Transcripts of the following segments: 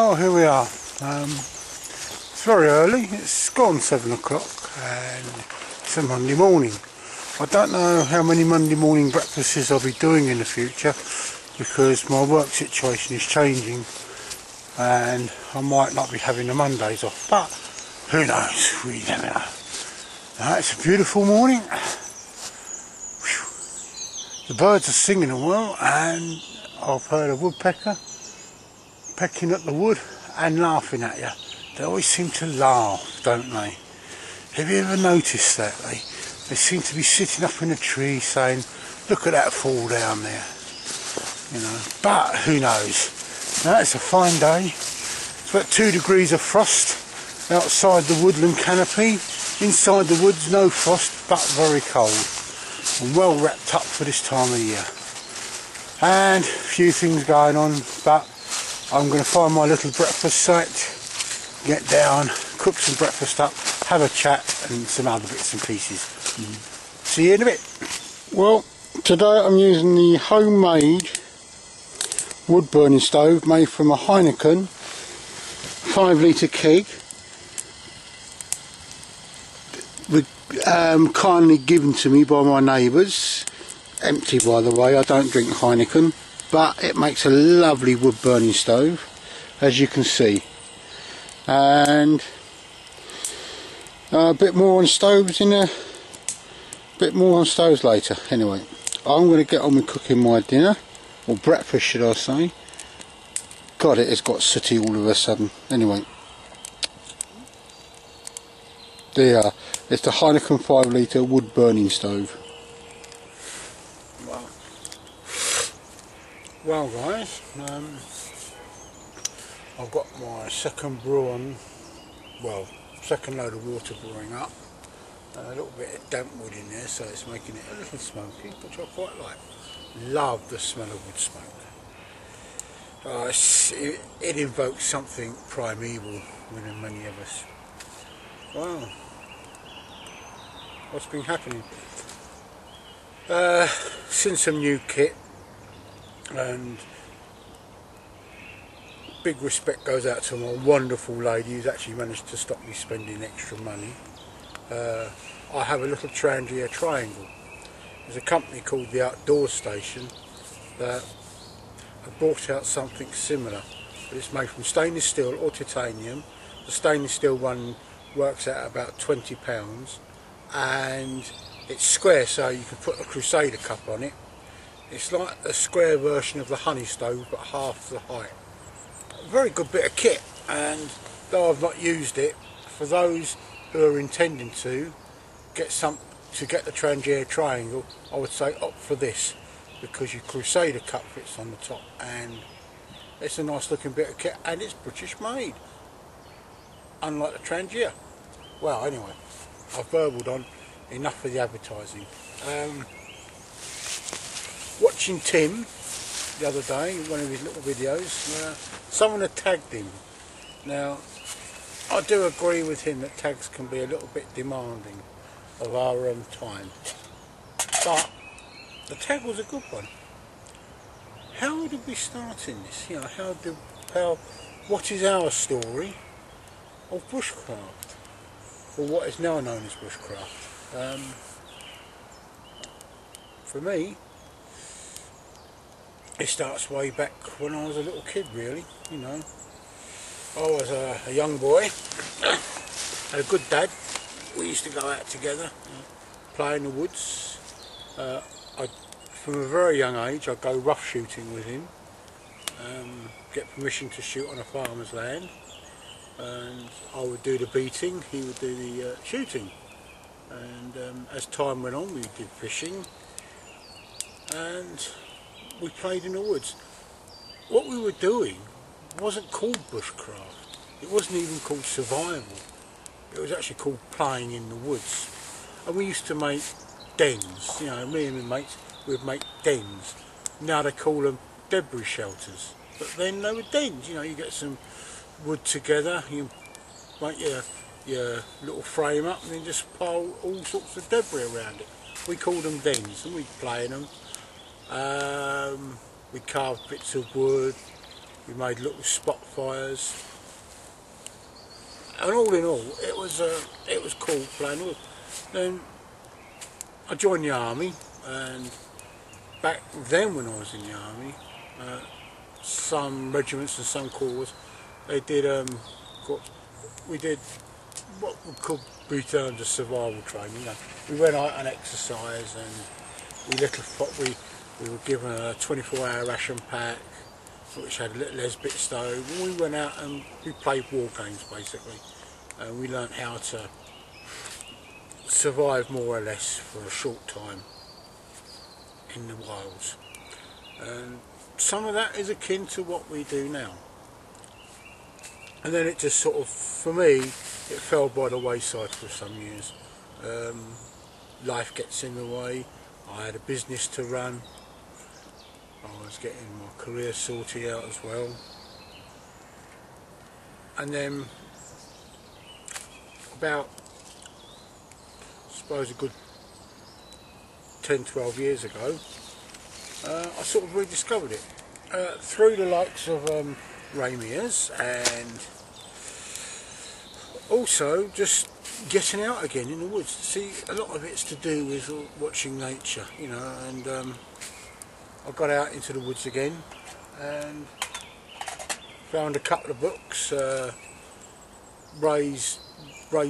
Oh, here we are. It's very early. It's gone 7 o'clock and it's a Monday morning. I don't know how many Monday morning breakfasts I'll be doing in the future because my work situation is changing and I might not be having the Mondays off, but who knows, we never know. It's a beautiful morning. The birds are singing well and I've heard a woodpecker pecking at the wood and laughing at you. They always seem to laugh, don't they? Have you ever noticed that? They seem to be sitting up in a tree saying, look at that fall down there. You know, but who knows? Now, it's a fine day. It's about 2 degrees of frost outside the woodland canopy. Inside the woods, no frost, but very cold. And well wrapped up for this time of year. And a few things going on, but I'm going to find my little breakfast site, get down, cook some breakfast up, have a chat and some other bits and pieces. See you in a bit. Well, today I'm using the homemade wood burning stove made from a Heineken 5 litre keg, kindly given to me by my neighbours. Empty, by the way. I don't drink Heineken, but it makes a lovely wood burning stove, as you can see. And a bit more on stoves later. Anyway, I'm going to get on with cooking my dinner, or breakfast should I say. God, it has got sooty all of a sudden. Anyway, there, it's the Heineken 5 litre wood burning stove. Well guys, I've got my second brew on, well, second load of water brewing up. A little bit of damp wood in there, so it's making it a little smoky, which I quite like. Love the smell of wood smoke. It invokes something primeval within many of us. Wow, what's been happening? Seen some new kit, and big respect goes out to my wonderful lady who's actually managed to stop me spending extra money. I have a little Trangia triangle. There's a company called the Outdoor Station that have brought out something similar, but it's made from stainless steel or titanium. The stainless steel one works out about £20 and it's square, so you can put a Crusader cup on it. It's like a square version of the honey stove, but half the height. A very good bit of kit, and though I've not used it, for those who are intending to get the Trangia triangle, I would say opt for this, because your Crusader cup fits on the top, and it's a nice looking bit of kit, and it's British made, unlike the Trangia. Well, anyway, I've burbled on. Enough of the advertising. Watching Tim the other day, one of his little videos, someone had tagged him. Now, I do agree with him that tags can be a little bit demanding of our time, but the tag was a good one. How did we start in this? You know, what is our story of bushcraft, or what is now known as bushcraft? For me, it starts way back when I was a little kid, really. You know, I was a young boy, had a good dad. We used to go out together, play in the woods. From a very young age, I'd go rough shooting with him, get permission to shoot on a farmer's land, and I would do the beating, he would do the shooting. And as time went on, we did fishing and we played in the woods. What we were doing wasn't called bushcraft, it wasn't even called survival, it was actually called playing in the woods. And we used to make dens, you know, me and my mates would make dens. Now they call them debris shelters, but then they were dens. You know, you get some wood together, you make your little frame up and then just pile all sorts of debris around it. We called them dens and we'd play in them. We carved bits of wood, We made little spot fires, and all in all, it was cool playing wood. Then I joined the army, and back then when I was in the army, some regiments and some corps, they did we did what we could be termed as survival training. You know, we went out and exercise, and we were given a 24-hour ration pack, which had a little Lesbit stove, and we went out and we played war games basically, and we learnt how to survive more or less for a short time in the wilds, and some of that is akin to what we do now. And then it just sort of, for me, it fell by the wayside for some years. Life gets in the way. I had a business to run. I was getting my career sorted out as well. And then about, I suppose a good 10-12 years ago, I sort of rediscovered it through the likes of Ray Mears, and also just getting out again in the woods. See, a lot of it's to do with watching nature, you know, and I got out into the woods again and found a couple of books. Ray's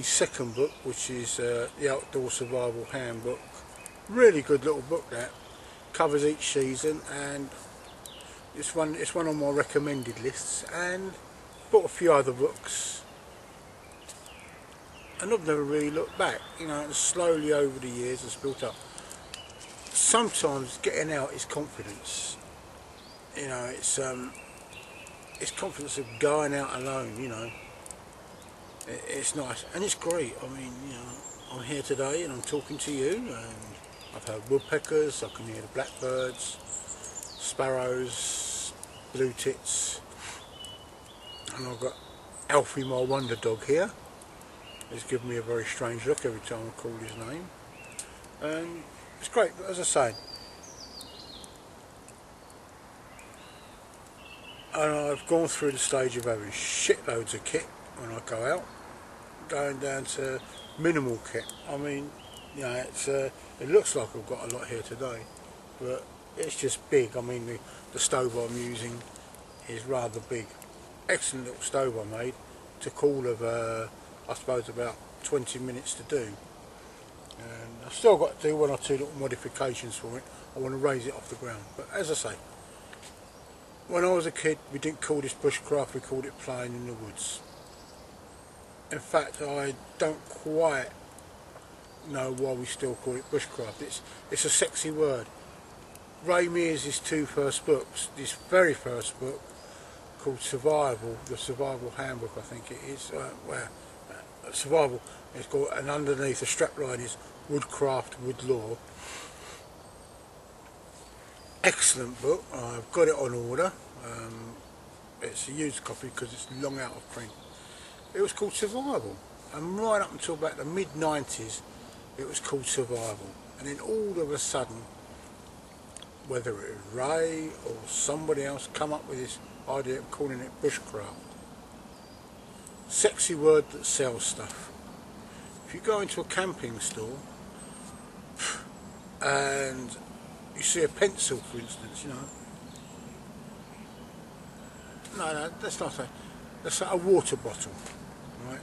second book, which is the Outdoor Survival Handbook. Really good little book that covers each season, and it's one on my recommended lists. And bought a few other books, and I've never really looked back. You know, and slowly over the years it's built up. Sometimes getting out is confidence. You know, it's confidence of going out alone. You know, it's nice and it's great. I mean, you know, I'm here today and I'm talking to you, and I've heard woodpeckers, I can hear the blackbirds, sparrows, blue tits, and I've got Alfie, my wonder dog, here. He's given me a very strange look every time I call his name, and it's great. But as I say, and I've gone through the stage of having shitloads of kit when I go out, going down to minimal kit. I mean, you know, it looks like I've got a lot here today, but it's just big. I mean, the stove I'm using is rather big. Excellent little stove I made. Took all of I suppose about 20 minutes to do, and I've still got to do one or two little modifications for it. I want to raise it off the ground, but as I say, when I was a kid we didn't call this bushcraft, we called it playing in the woods. In fact, I don't quite know why we still call it bushcraft. It's a sexy word. Ray Mears' two first books, this very first book called Survival, the Survival Handbook I think it is, Survival, it's called, and underneath the strapline is Woodcraft, Wood Lore. Excellent book. I've got it on order. It's a used copy because it's long out of print. It was called Survival, and right up until about the mid-90s it was called Survival, and then all of a sudden, whether it was Ray or somebody else, come up with this idea of calling it bushcraft. Sexy word that sells stuff. If you go into a camping store and you see a pencil, for instance, you know, no, that's not a, that's a water bottle, right?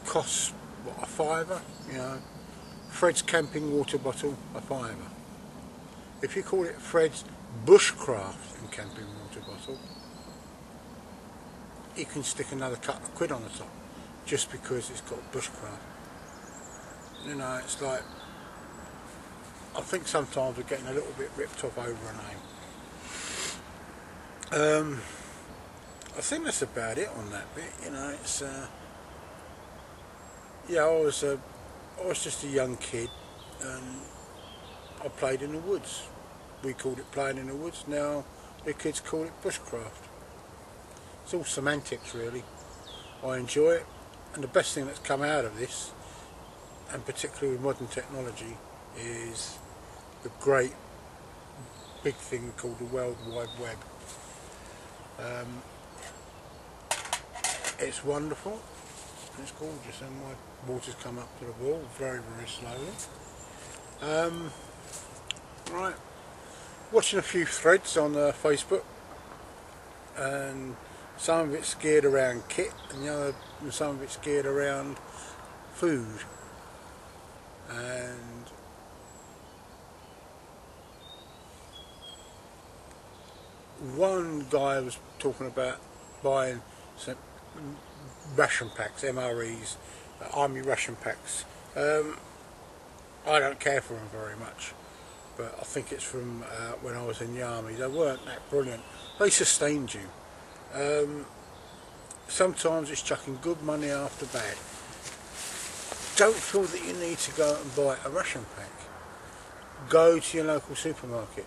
Costs what, a £5, you know. Fred's camping water bottle, a £5. If you call it Fred's bushcraft and camping water bottle, you can stick another couple of quid on the top just because it's got bushcraft. You know, it's like, I think sometimes we're getting a little bit ripped off over a name. I think that's about it on that bit. You know, it's yeah, I was just a young kid and I played in the woods. We called it playing in the woods. Now the kids call it bushcraft. It's all semantics really. I enjoy it, and the best thing that's come out of this, and particularly with modern technology, is the great big thing called the World Wide Web. It's wonderful, it's gorgeous, and my water's come up to the wall very, very slowly. Right, watching a few threads on Facebook, and some of it's geared around kit, and some of it's geared around food. And one guy was talking about buying some ration packs, MREs, army ration packs. I don't care for them very much, but I think it's from when I was in the army. They weren't that brilliant. They sustained you. Sometimes it's chucking good money after bad. Don't feel that you need to go and buy a ration pack. Go to your local supermarket.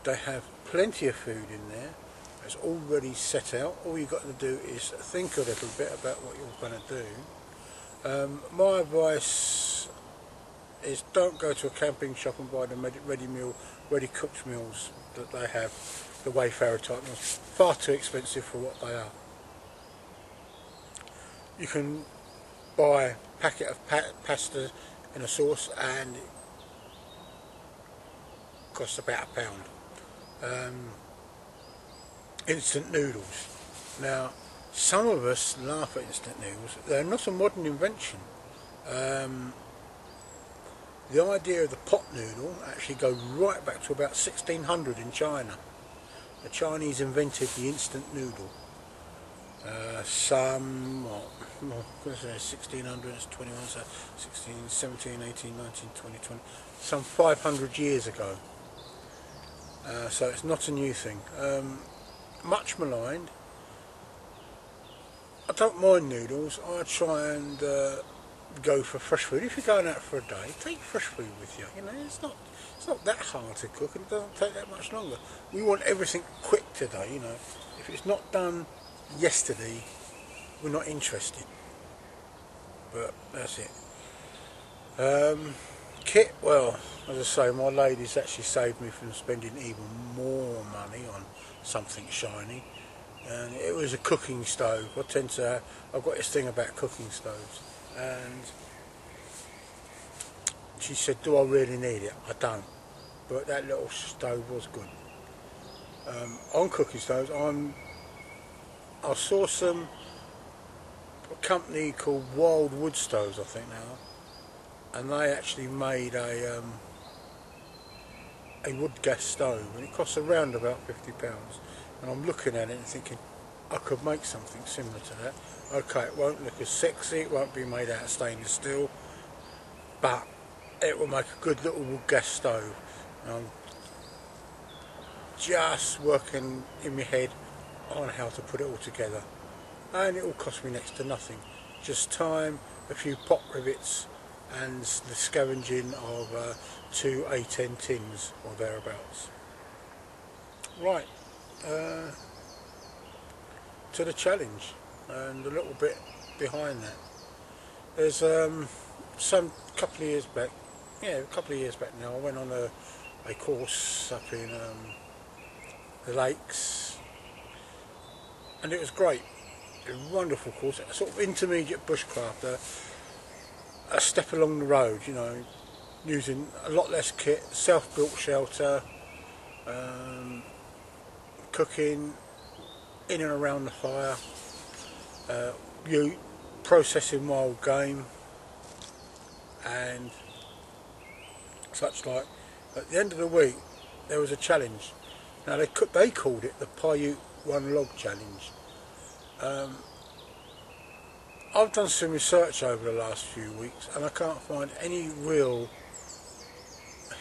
They have plenty of food in there. It's already set out. All you've got to do is think a little bit about what you're going to do. My advice is don't go to a camping shop and buy the ready cooked meals that they have, the Wayfarer type meals. Far too expensive for what they are. You can buy a packet of pasta in a sauce and it costs about £1. Instant noodles. Now, some of us laugh at instant noodles. They're not a modern invention. The idea of the pot noodle actually goes right back to about 1600 in China. The Chinese invented the instant noodle. Some, 1600s, 21, 16, 17, 18, 19, 20, 20, some 500 years ago. So it's not a new thing. Much maligned. I don't mind noodles. I try and go for fresh food. If you're going out for a day, take fresh food with you. You know, it's not that hard to cook, and it doesn't take that much longer. We want everything quick today. You know, if it's not done yesterday, we're not interested. But that's it. Kit, well, as I say, my lady's actually saved me from spending even more money on something shiny, and it was a cooking stove. I've got this thing about cooking stoves, and she said, do I really need it? I don't, but that little stove was good. On cooking stoves, I saw a company called Wild Wood Stoves, I think now, and they actually made a wood gas stove, and it costs around about £50. And I'm looking at it and thinking, I could make something similar to that. Okay, it won't look as sexy, it won't be made out of stainless steel, but it will make a good little wood gas stove. And I'm just working in my head on how to put it all together, and it will cost me next to nothing. Just time, a few pot rivets, and the scavenging of 2 A10 tins or thereabouts. Right, to the challenge and a little bit behind that. There's couple of years back now, I went on a course up in the lakes, and it was great. A wonderful course, a sort of intermediate bushcraft, a step along the road, you know, using a lot less kit, self-built shelter, cooking in and around the fire, you processing wild game and such like. At the end of the week there was a challenge. Now they called it the Paiute One Log Challenge. I've done some research over the last few weeks and I can't find any real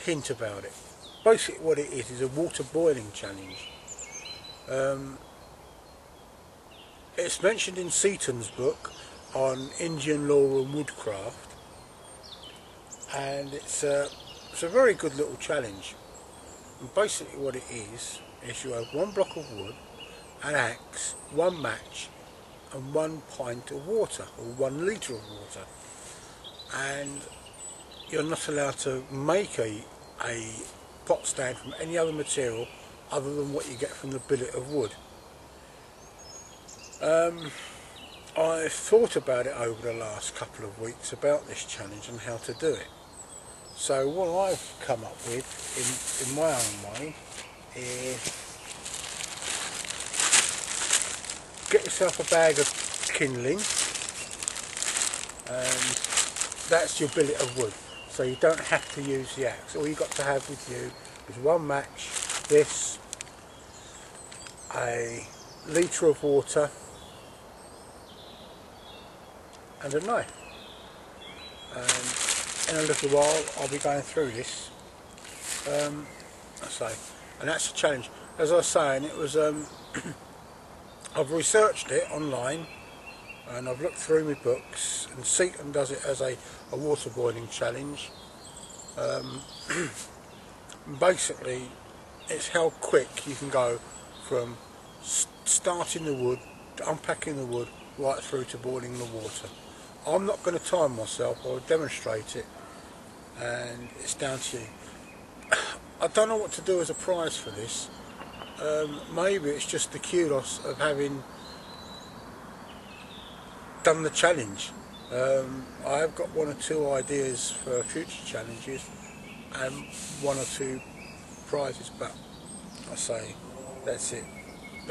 hint about it. Basically what it is a water boiling challenge. It's mentioned in Seaton's book on Indian law and woodcraft, and it's a very good little challenge. And basically what it is you have 1 block of wood, an axe, 1 match and 1 pint of water, or 1 litre of water, and you're not allowed to make a pot stand from any other material other than what you get from the billet of wood. I've thought about it over the last couple of weeks about this challenge and how to do it. So what I've come up with in my own way is get yourself a bag of kindling, and that's your billet of wood. So you don't have to use the axe. All you've got to have with you is one match, this, a litre of water and a knife. And in a little while I'll be going through this. And that's a challenge. As I was saying, it was I've researched it online and I've looked through my books, and Seaton does it as a water boiling challenge. Basically it's how quick you can go from starting the wood, unpacking the wood, right through to boiling the water. I'm not going to time myself, I'll demonstrate it, and it's down to you. I don't know what to do as a prize for this. Maybe it's just the kudos of having done the challenge. I have got one or two ideas for future challenges and one or two prizes, but I say that's it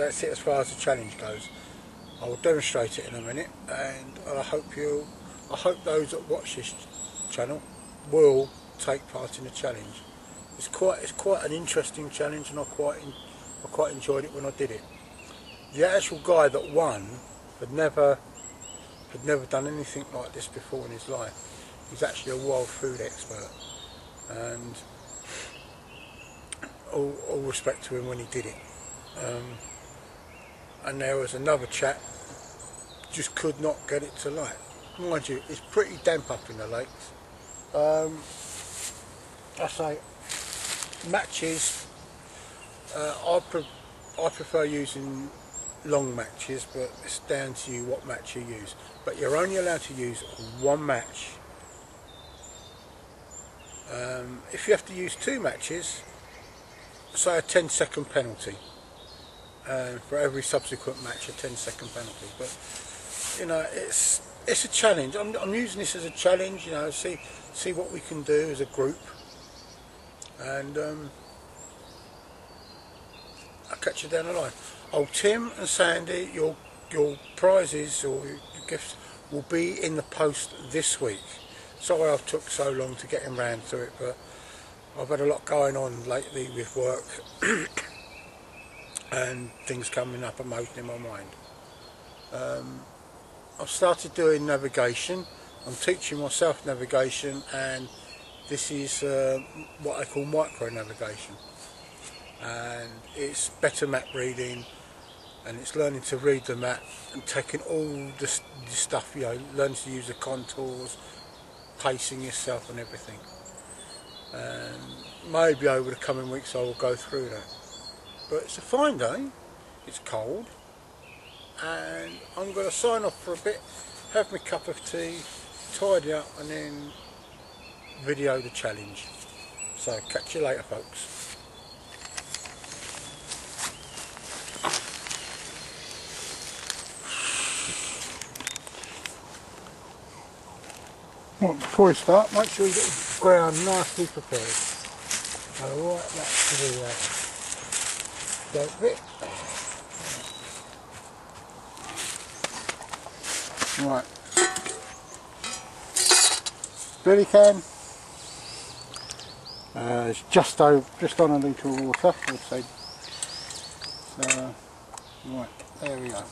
as far as the challenge goes. I will demonstrate it in a minute, and I hope those that watch this channel will take part in the challenge. It's quite an interesting challenge, and I quite enjoyed it when I did it. The actual guy that won had never done anything like this before in his life. He's actually a wild food expert, and all respect to him when he did it. And there was another chap just could not get it to light. Mind you, it's pretty damp up in the lakes. I say matches, I prefer using long matches, but it's down to you what match you use. But you're only allowed to use one match. If you have to use two matches, say a 10-second penalty. For every subsequent match, a 10-second penalty. But you know, it's a challenge. I'm using this as a challenge. You know, see what we can do as a group, and I'll catch you down the line. Oh, Tim and Sandy, your prizes or your gifts will be in the post this week. Sorry I've took so long to get him round to it, but I've had a lot going on lately with work and things coming up emotionally in my mind. I've started doing navigation. I'm teaching myself navigation, and this is what I call micro navigation, and it's better map reading, and it's learning to read the map and taking all this stuff, you know, learning to use the contours, pacing yourself and everything. And maybe over the coming weeks I will go through that. But it's a fine day, it's cold, and I'm going to sign off for a bit, have my cup of tea, tidy up, and then video the challenge. So catch you later, folks. Right, before we start, make sure you get the ground nicely prepared. Alright, that's the that bit. Right. Billy can. It's just on a litre of water, I would say. So, right, there we go.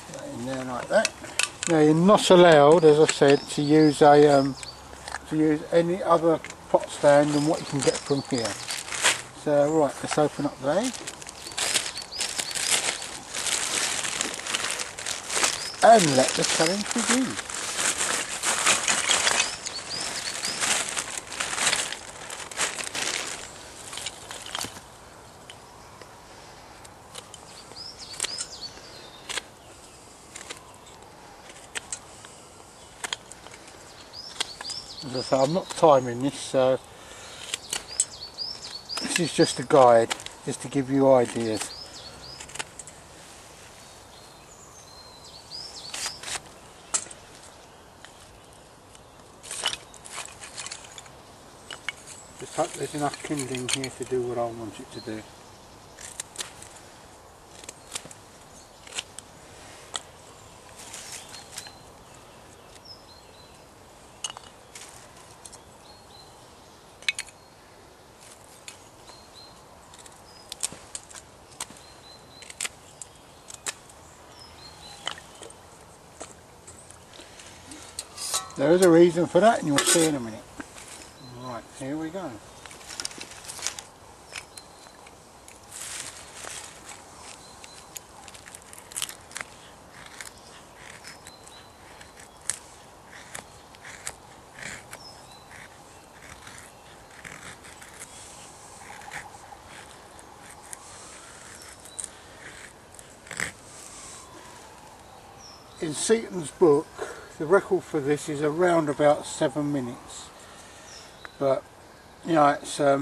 Put that in there like that. Now you're not allowed, as I said, to use any other pot stand than what you can get from here. So right, let's open up there. And let the challenge begin. As I say, I'm not timing this, so this is just a guide, just to give you ideas. hope there's enough kindling here to do what I want it to do. There is a reason for that, and you'll see in a minute. Right, here we go. In Seaton's book, the record for this is around about 7 minutes, but you know, it's I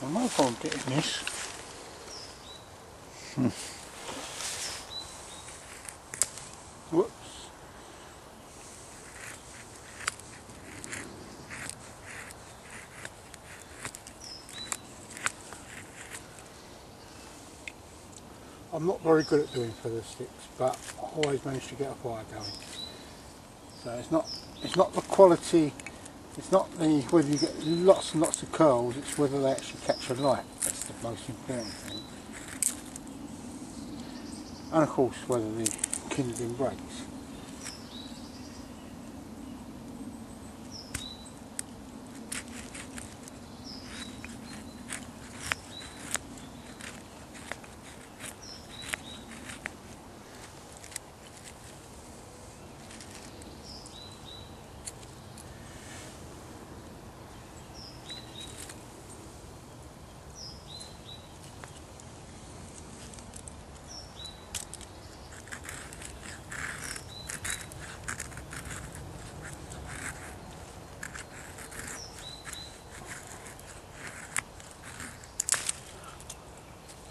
know if I'm getting this. Whoops. I'm not very good at doing feather sticks, but I always manage to get a fire going. So it's not the quality, it's not the whether you get lots and lots of curls, it's whether they actually catch a light. That's the most important thing. And of course whether the kindling breaks.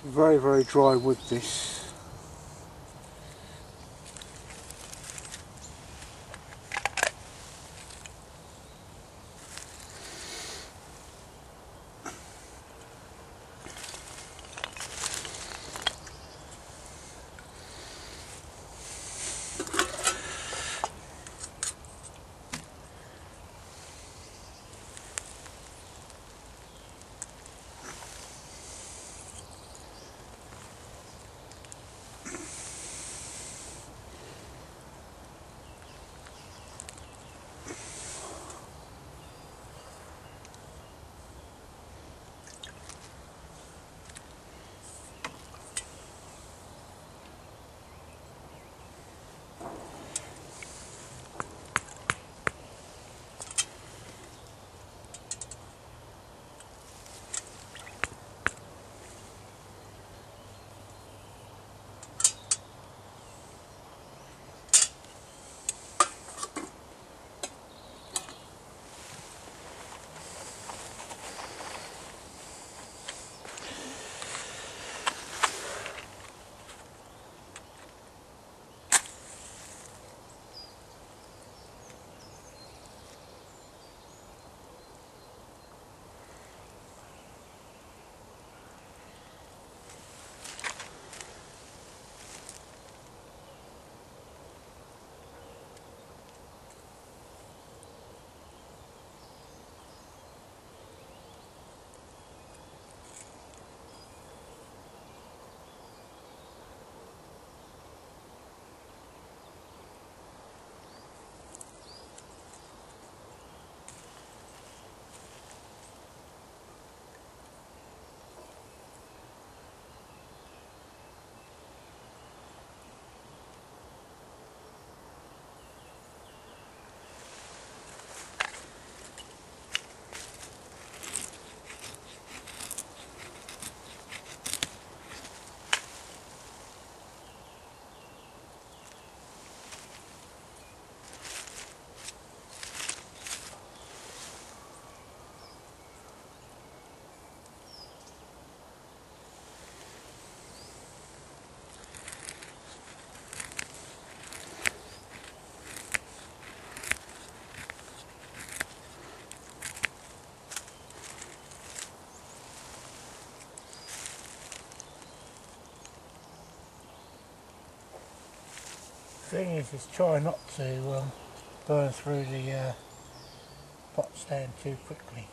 Very, very dry wood this. thing is try not to burn through the pot stand too quickly.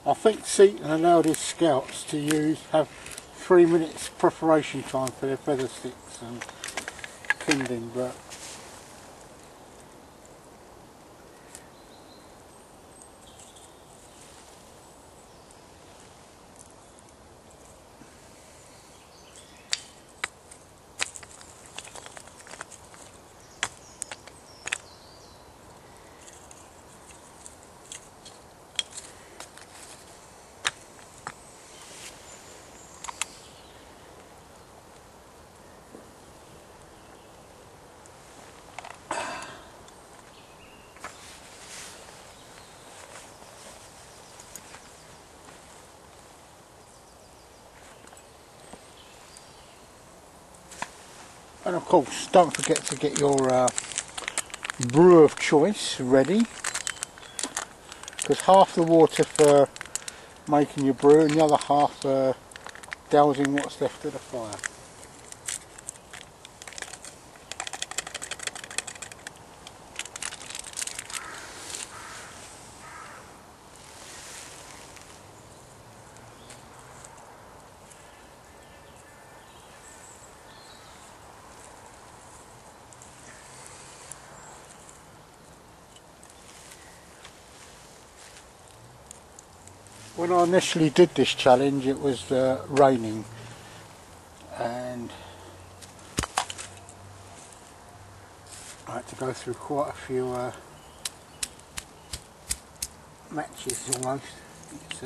I think Seaton allowed his scouts to have 3 minutes preparation time for their feather sticks and kindling, but and of course don't forget to get your brew of choice ready, because half the water for making your brew and the other half dousing what's left of the fire. When I initially did this challenge it was raining, and I had to go through quite a few matches almost. It's,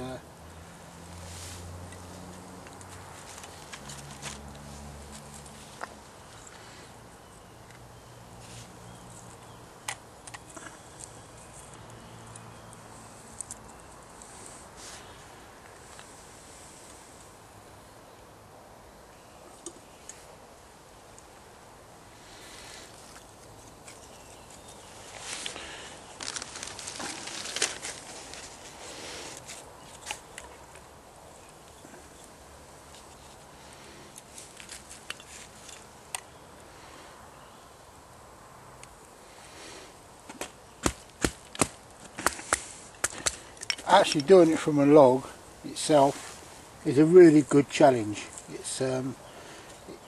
actually doing it from a log itself is a really good challenge. It's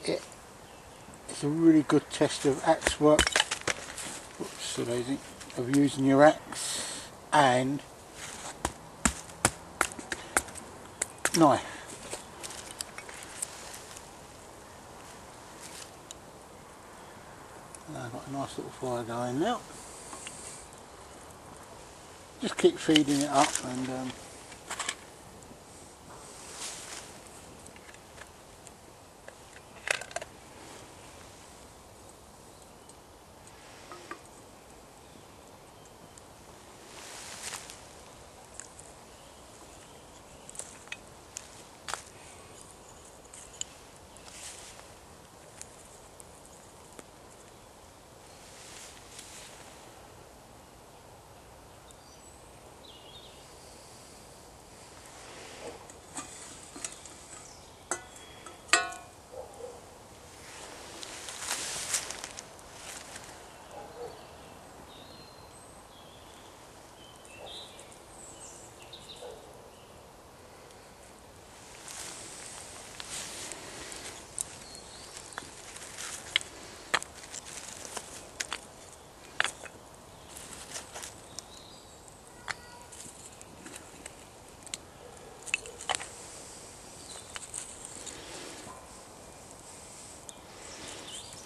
it's a really good test of axe work. Oops, so lazy. Of using your axe and knife. I've got a nice little fire going now. Just keep feeding it up and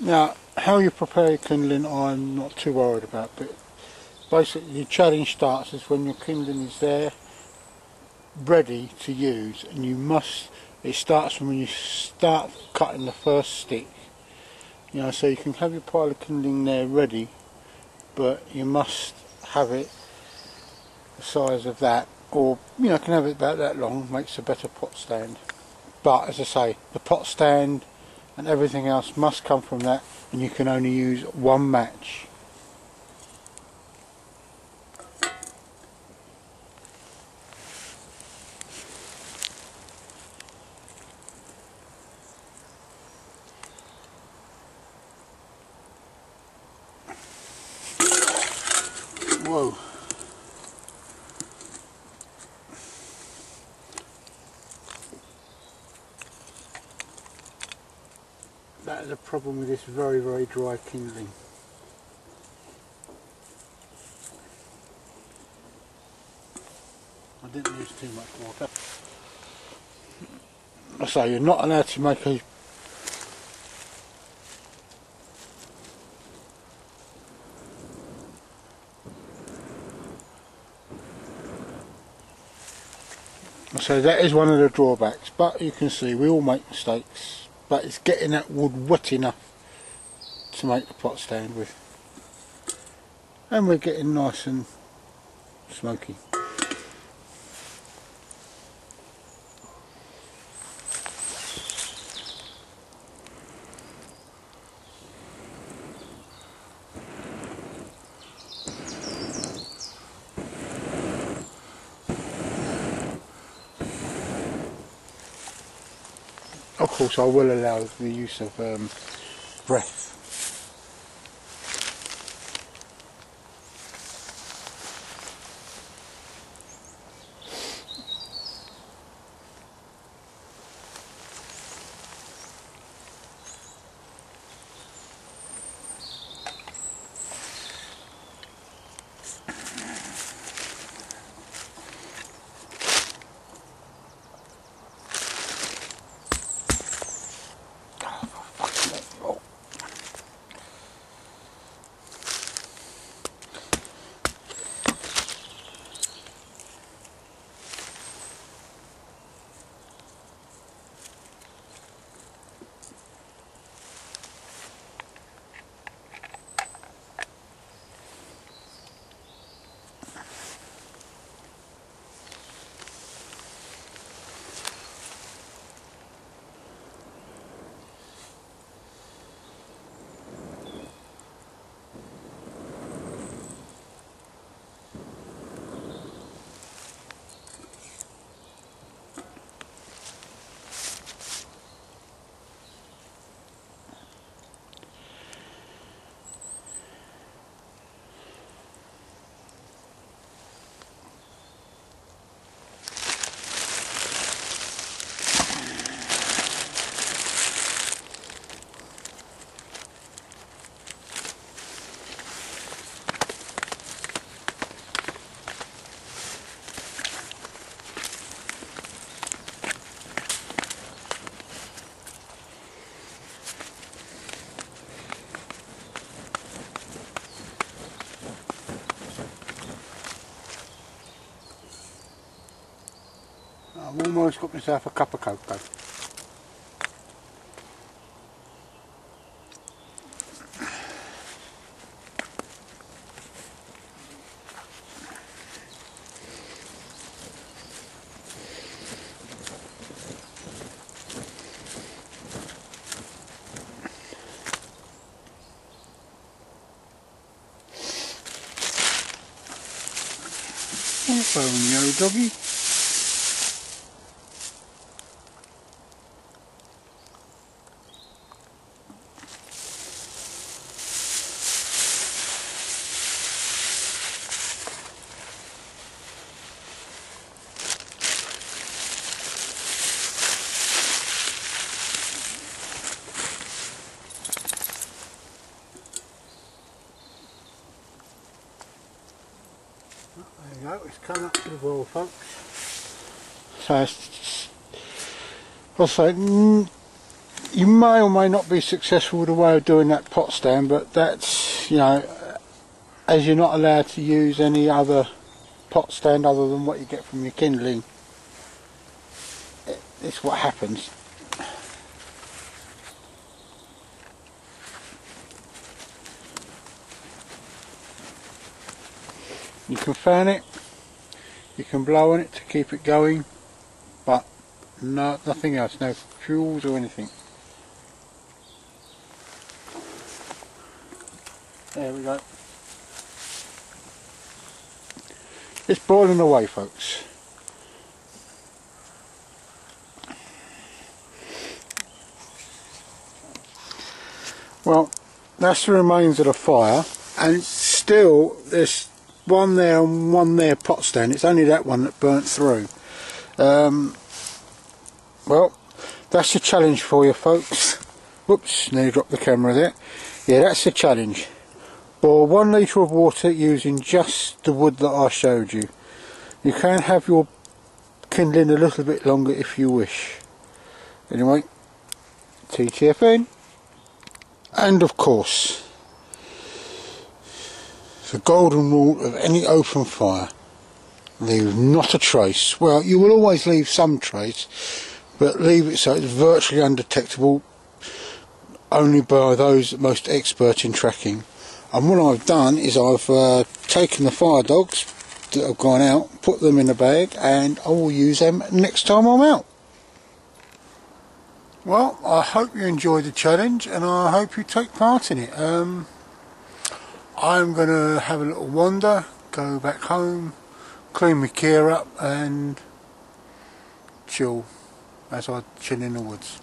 Now, how you prepare your kindling I'm not too worried about, but basically your challenge starts is when your kindling is there, ready to use, and it starts from when you start cutting the first stick. You know, so you can have your pile of kindling there ready, but you must have it the size of that, or you know, can have it about that long, makes a better pot stand. But as I say, the pot stand and everything else must come from that, and you can only use one match. Whoa. That is a problem with this very, very dry kindling. I didn't use too much water. So you're not allowed to make a So that is one of the drawbacks, but you can see we all make mistakes, but it's getting that wood wet enough to make the pot stand with, and we're getting nice and smoky. Of course I will allow the use of breath. I've almost got myself a cup of cocoa. Phone, yo doggy. There you go, it's come up to the boil, folks. So it's also you may or may not be successful with the way of doing that pot stand, but that's, you know, as you're not allowed to use any other pot stand other than what you get from your kindling, it's what happens. You can fan it, you can blow on it to keep it going, but no, nothing else, no fuels or anything. There we go. It's boiling away, folks. Well, that's the remains of the fire, and still there's one there and one there pot stand. It's only that one that burnt through. Well, that's the challenge for you, folks. Whoops, nearly dropped the camera there. Yeah, that's the challenge. Boil 1 litre of water using just the wood that I showed you. You can have your kindling a little bit longer if you wish. Anyway, TTFN. And of course, the golden rule of any open fire: leave not a trace. Well, you will always leave some trace, but leave it so it's virtually undetectable, only by those most expert in tracking. And what I've done is I've taken the fire dogs that have gone out, put them in a bag, and I will use them next time I'm out. Well, I hope you enjoyed the challenge, and I hope you take part in it. I'm going to have a little wander, go back home, clean my gear up and chill as I chill in the woods.